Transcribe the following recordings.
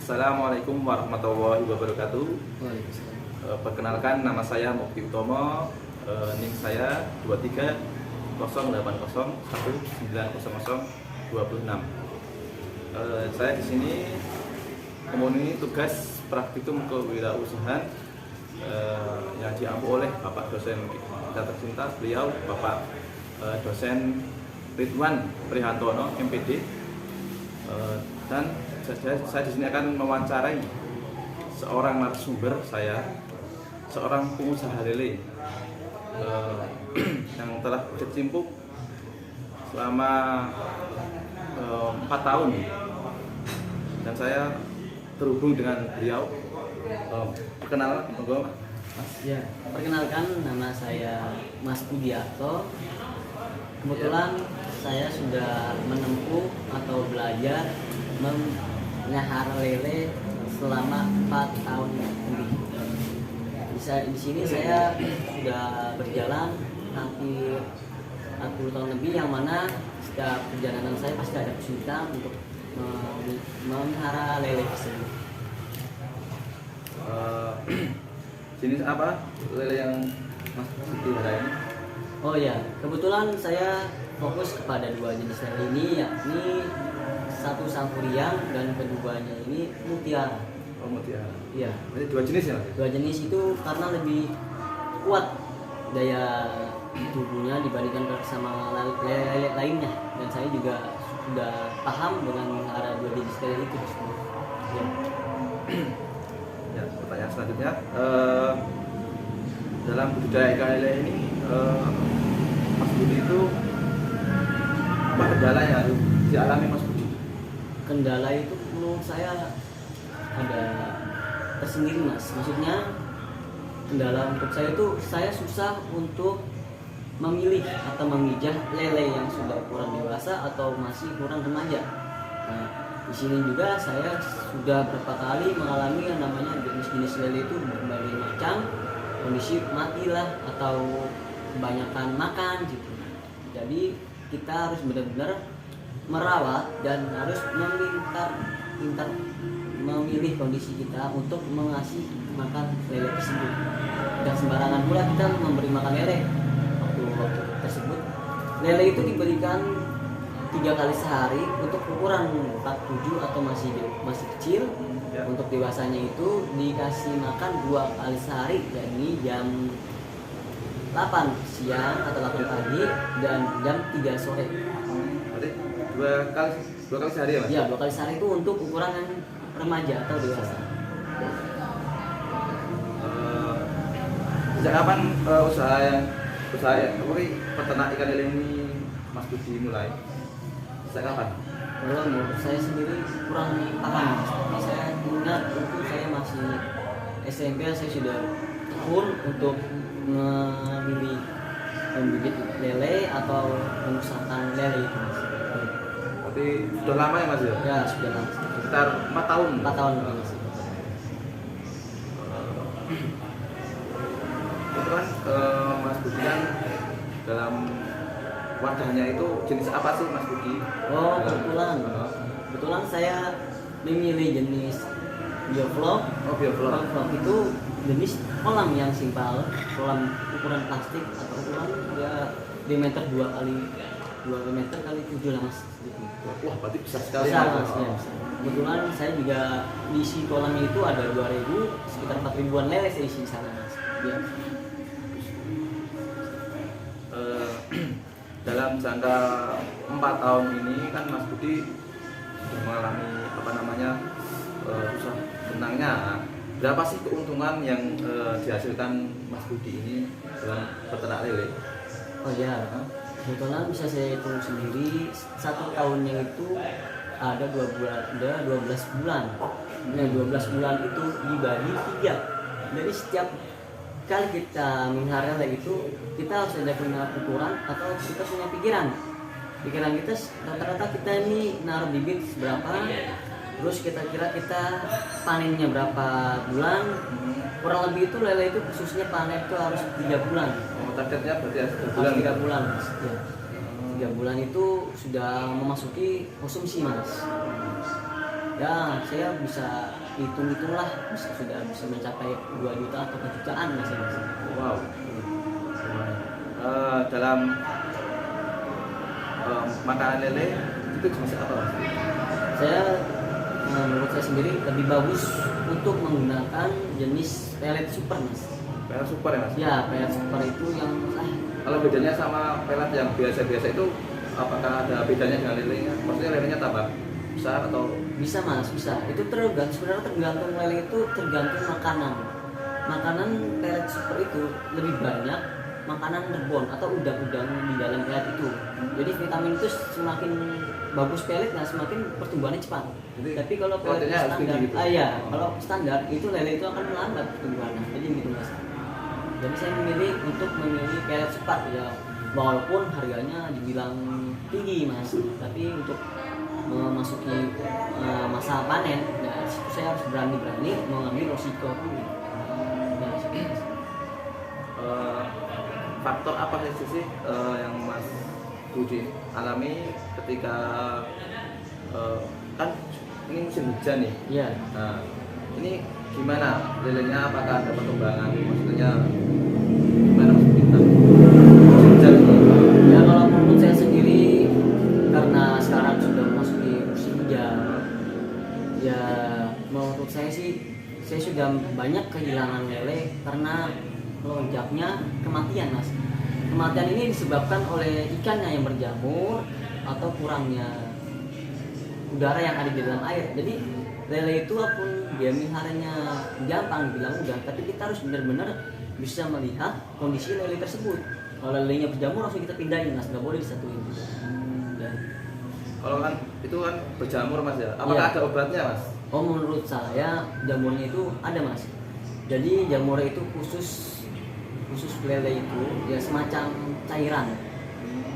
Assalamualaikum warahmatullahi wabarakatuh. Waalaikumsalam. Perkenalkan, nama saya Mukti Utomo. NIM saya 230801900026. Saya di sini memenuhi tugas praktikum kewirausahaan yang diampu oleh Bapak dosen kita tercinta, beliau Bapak dosen Ridwan Prihantono MPD. Dan saya di sini akan mewawancarai seorang narasumber saya, seorang pengusaha lele yang telah berkecimpung selama 4 tahun, dan saya terhubung dengan beliau. Perkenalan, monggo Mas. Ya, perkenalkan, nama saya Mas Budiarto. Kebetulan saya sudah menempuh atau belajar memelihara lele selama 4 tahun lebih. Di sini saya sudah berjalan hampir 40 tahun lebih, yang mana setiap perjalanan saya pasti ada kesulitan untuk memelihara lele tersebut. Jenis apa lele yang Mas pelihara ini? Oh ya, kebetulan saya fokus kepada 2 jenis lele ini, yakni satu Sangkuriang dan keduanya ini Mutiara. Oh, mutiara. Iya. Jadi 2 jenis ya, Mas? 2 jenis itu karena lebih kuat daya tubuhnya dibandingkan sama lele lainnya, dan saya juga sudah paham dengan memelihara 2 jenis lele itu. Ya. Ya, pertanyaan selanjutnya, dalam budidaya ikan lele ini, Mas Budi itu apa kendala yang harus dialami Mas Budi? Kendala itu menurut saya ada tersendiri, Mas. Maksudnya kendala untuk saya itu, saya susah untuk memilih atau memijah lele yang sudah ukuran dewasa atau masih ukuran remaja. Nah, di sini juga saya sudah berapa kali mengalami yang namanya jenis-jenis lele itu berbagai macam kondisi mati lah atau kebanyakan makan gitu. Jadi kita harus benar-benar merawat dan harus pintar memilih kondisi kita untuk mengasih makan lele tersebut. Dan sembarangan pula kita memberi makan lele waktu tersebut. Lele itu diberikan 3 kali sehari untuk ukuran 47 atau masih kecil. Ya. Untuk dewasanya itu dikasih makan 2 kali sehari, yakni jam 8 siang atau 8 pagi dan jam 3 sore. Berarti dua kali sehari ya, Mas? Ya, 2 kali sehari itu untuk ukuran yang remaja atau dewasa. Sejak kapan usaha peternak ikan lele ini Mas Budi mulai? Sejak kapan? Kalau menurut saya sendiri kurang paham, tapi saya ingat waktu saya masih SMP, saya sudah tekun untuk memilih membibit lele atau memusahkan lele itu, Mas. Berarti sudah lama ya, Mas ya? Ya, sudah lama. Sekitar 4 tahun. 4 tahun lebih, Mas. Itu kan Mas Budi kan dalam wadahnya itu jenis apa sih, Mas Budi? Oh, kebetulan saya memilih jenis bioflok. Oh, bioflok. Bioflok itu jenis kolam yang simpel, kolam ukuran plastik atau ukuran ya diameter 2 kali 2 meter kali 7 lah, Mas. Wah, berarti besar sekali. Besar, Mas. Ya, besar. Kebetulan saya juga di isi kolamnya itu ada 2.000, sekitar 4.000-an lele saya isi di sana, Mas. Ya. Dalam jangka 4 tahun ini kan Mas Budi sudah mengalami susah senangnya. Berapa sih keuntungan yang dihasilkan Mas Budi ini dalam peternak lele? Oh ya, kebetulan bisa saya hitung sendiri, 1 tahunnya itu ada 12 bulan. Nah, 12 bulan itu dibagi 3. Jadi setiap kali kita memelihara lele itu, kita harus ada punya ukuran atau kita punya pikiran kita rata-rata kita ini naruh bibit seberapa, terus kita kira kita panennya berapa bulan. Kurang lebih itu lele itu khususnya panen itu harus 3 bulan. Oh, targetnya berarti 3 bulan. 3 bulan, Mas. Ya. 3 bulan itu sudah memasuki konsumsi, Mas. Ya saya bisa hitung lah, sudah bisa mencapai 2 juta atau kejutaan mas ya, mas. Wow. Dalam makanan lele itu jenis apa mas? Saya menurut saya sendiri lebih bagus untuk menggunakan jenis pelet super mas. Pelet super ya mas? Ya pelet super itu yang Kalau bedanya sama pelet yang biasa-biasa itu, apakah ada bedanya dengan lelenya? Maksudnya lelenya tambah besar atau? bisa mas, bisa. Itu sebenarnya tergantung lele, itu tergantung makanan pelet super itu lebih banyak makanan rebon atau udang-udang di dalam pelet itu. Jadi vitamin itu semakin bagus peletnya, semakin pertumbuhannya cepat. Jadi, tapi kalau pelet proteinnya harus standar, tinggi gitu? ya kalau standar itu lele itu akan melambat pertumbuhannya. Jadi gitu mas. Jadi saya memilih pelet cepat ya, walaupun harganya dibilang tinggi mas, tapi untuk memasuki masa panen, ya saya harus berani mengambil resiko dulu. Faktor apa sih yang Mas Budi alami ketika kan ini musim hujan nih? Iya. Nah, ini gimana lelenya? Apakah ada perkembangan? Maksudnya gimana Mas Budi? Musim hujan ini? Ya kalau menurut saya sendiri, karena sekarang sudah memasuki musim hujan, ya menurut saya sih saya sudah banyak kehilangan lele karena melonjaknya kematian mas. Kematian ini disebabkan oleh ikannya yang berjamur atau kurangnya udara yang ada di dalam air. Jadi lele itu walaupun dia meliharanya gampang dibilang mudah, tapi kita harus benar-benar bisa melihat kondisi lele tersebut. Kalau lelenya berjamur langsung kita pindahin mas, nggak boleh disatuin. Ya. Kalau kan itu kan berjamur mas ya, apakah Iya. ada obatnya mas? Oh menurut saya jamurnya itu ada mas. Jadi jamurnya itu khusus lele itu ya semacam cairan.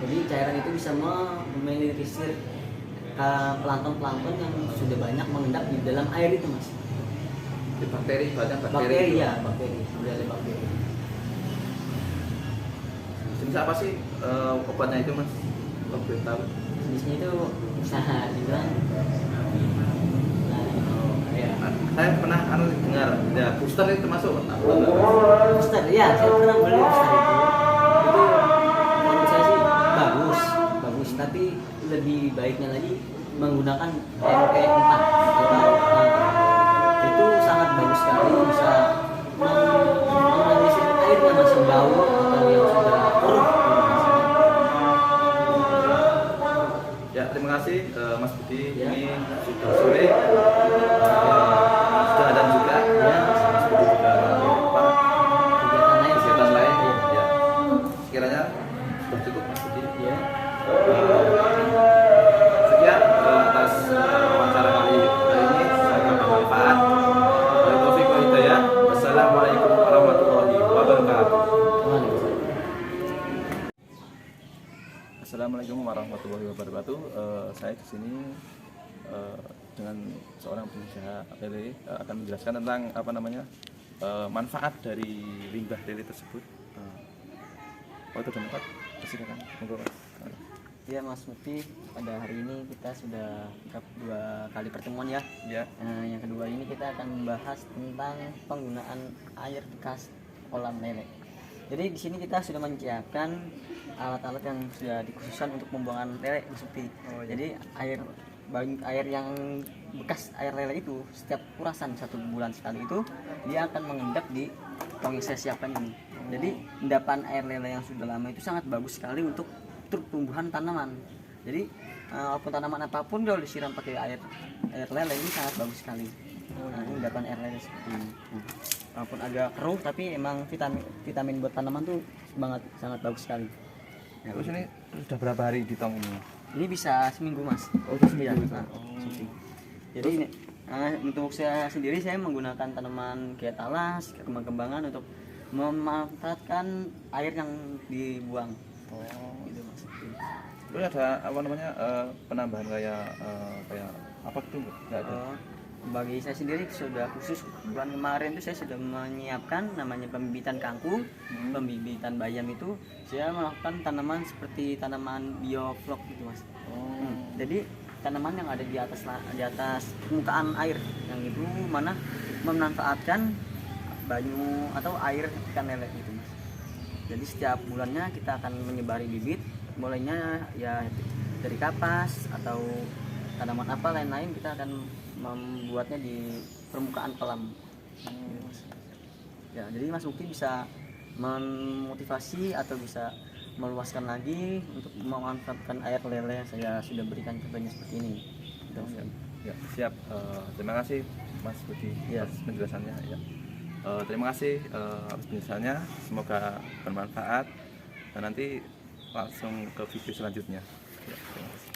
Jadi cairan itu bisa meminimalisir plankton yang sudah banyak mengendap di dalam air itu mas. Di bakteri, banyak bakteri. Bakteri itu. ya, bakteri. Jenis apa sih obatnya itu mas? Kalau boleh tahu. Jenisnya itu usaha dibilang. Saya pernah dengar ya booster itu termasuk Booster, ya saya pernah beli booster itu menurut saya sih bagus, tapi lebih baiknya lagi menggunakan MP4 itu sangat bagus sekali, bisa menganalisis air yang masih bau atau yang sudah keruh. Ya terima kasih Mas Budi, Ya. ini sudah sore. Sudah ada juga Ya. Mas Budi juga apa kegiatan lain Ya. ya. Sekiranya sudah cukup Mas Budi. Ya. Sekian atas wawancara kali ini, semoga bermanfaat. Wabillahi taufiq wal hidayah. Wassalamualaikum warahmatullahi wabarakatuh. Assalamualaikum warahmatullahi wabarakatuh. Saya di sini dengan seorang pengusaha lele akan menjelaskan tentang manfaat dari limbah lele tersebut. Waktu dan tempat, silakan. Monggo, Mas. Ya Mas Mufti, pada hari ini kita sudah 2 kali pertemuan ya. Ya. Yang kedua ini kita akan membahas tentang penggunaan air bekas kolam lele. Jadi di sini kita sudah menyiapkan alat-alat yang sudah dikhususkan untuk pembuangan lele Mas Mufti. Oh, ya. Jadi air yang bekas air lele itu setiap kurasan 1 bulan sekali itu dia akan mengendap di tong yang saya siapkan ini. Jadi endapan air lele yang sudah lama itu sangat bagus sekali untuk tumbuhan tanaman. Jadi walaupun tanaman apapun kalau disiram pakai air lele ini sangat bagus sekali. Ini endapan air lele seperti ini. Walaupun agak keruh tapi emang vitamin buat tanaman tuh sangat bagus sekali. Ya, Terus ini sudah berapa hari di tong ini? ini bisa seminggu mas. Oh, itu seminggu. Ya, jadi ini untuk saya sendiri saya menggunakan tanaman kayak talas, kembang-kembangan untuk memanfaatkan air yang dibuang. Gitu mas. Terus ada penambahan kayak apa gitu nggak ada? Bagi saya sendiri sudah khusus bulan kemarin itu saya sudah menyiapkan namanya pembibitan kangkung, pembibitan bayam itu saya melakukan tanaman seperti tanaman bioflok gitu mas. Jadi tanaman yang ada di atas permukaan air, yang itu mana memanfaatkan banyu atau air ikan lele gitu Mas. Jadi setiap bulannya kita akan menyebari bibit, mulainya ya dari kapas atau tanaman apa lain-lain, kita akan membuatnya di permukaan kolam. Ya, jadi Mas Mukti bisa memotivasi atau bisa meluaskan lagi untuk memanfaatkan air lele yang saya sudah berikan contohnya seperti ini. Gitu, Mas. Ya, siap. Terima kasih Mas Budi Ya. atas penjelasannya. Ya. Terima kasih atas penjelasannya. Semoga bermanfaat. Dan nanti langsung ke video selanjutnya. Ya, terima kasih.